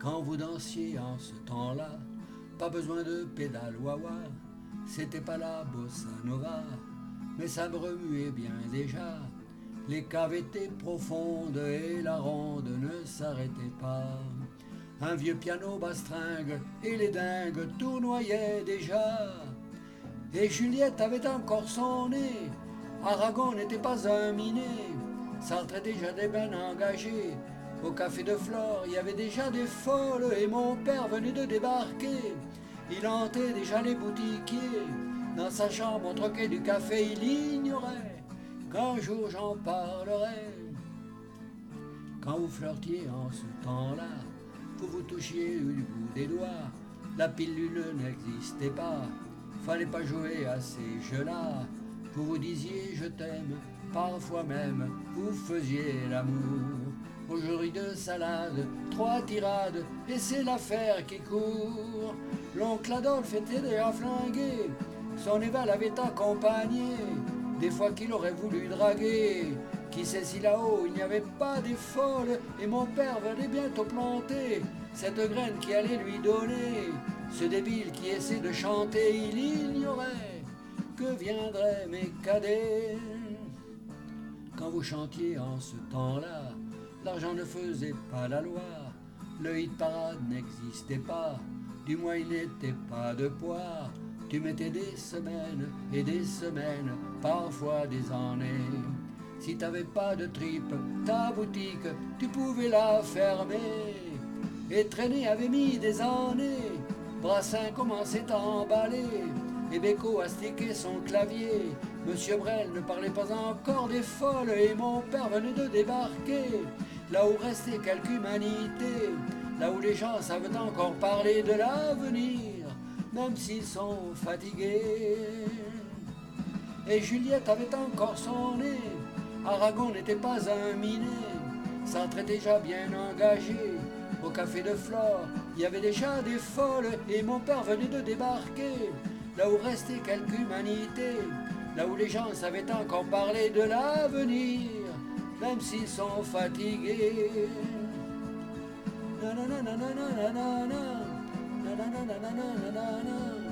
Quand vous dansiez en ce temps-là, pas besoin de pédale wah-wah, c'était pas la bossa nova, mais ça me remuait bien déjà. Les caves étaient profondes et la ronde ne s'arrêtait pas. Un vieux piano bastringue et les dingues tournoyaient déjà. Et Juliette avait encore son nez. Aragon n'était pas un minet. Sartre déjà des bennes engagées. Au café de Flore, il y avait déjà des folles et mon père venait de débarquer. Il hantait déjà les boutiquiers. Dans sa chambre, on troquait du café, il ignorait qu'un jour j'en parlerai. Quand vous flirtiez en ce temps-là, vous vous touchiez du bout des doigts. La pilule n'existait pas, fallait pas jouer à ces jeux-là. Vous vous disiez je t'aime, parfois même vous faisiez l'amour. Aujourd'hui de salade, 3 tirades, et c'est l'affaire qui court. L'oncle Adolphe était déjà flingué, son Eva l'avait accompagné, des fois qu'il aurait voulu draguer. Qui sait si là-haut il n'y avait pas des folles, et mon père venait bientôt planter cette graine qui allait lui donner. Ce débile qui essaie de chanter, il ignorait que viendraient mes cadets. Quand vous chantiez en ce temps-là, l'argent ne faisait pas la loi, le hit parade n'existait pas, du moins il n'était pas de poids. Tu mettais des semaines et des semaines, parfois des années. Si t'avais pas de trip, ta boutique, tu pouvais la fermer. Et Traîner avait mis des années, Brassin commençait à emballer, et Beko astiquait son clavier. Monsieur Brel ne parlait pas encore des folles, et mon père venait de débarquer. Là où restait quelque humanité, là où les gens savent encore parler de l'avenir, même s'ils sont fatigués. Et Juliette avait encore son nez, Aragon n'était pas un minet, Sartre était déjà bien engagé. Au café de Flore, il y avait déjà des folles, et mon père venait de débarquer. Là où restait quelque humanité, là où les gens savaient encore parler de l'avenir, même s'ils sont fatigués. Na na na na na na na na na na na na na na na.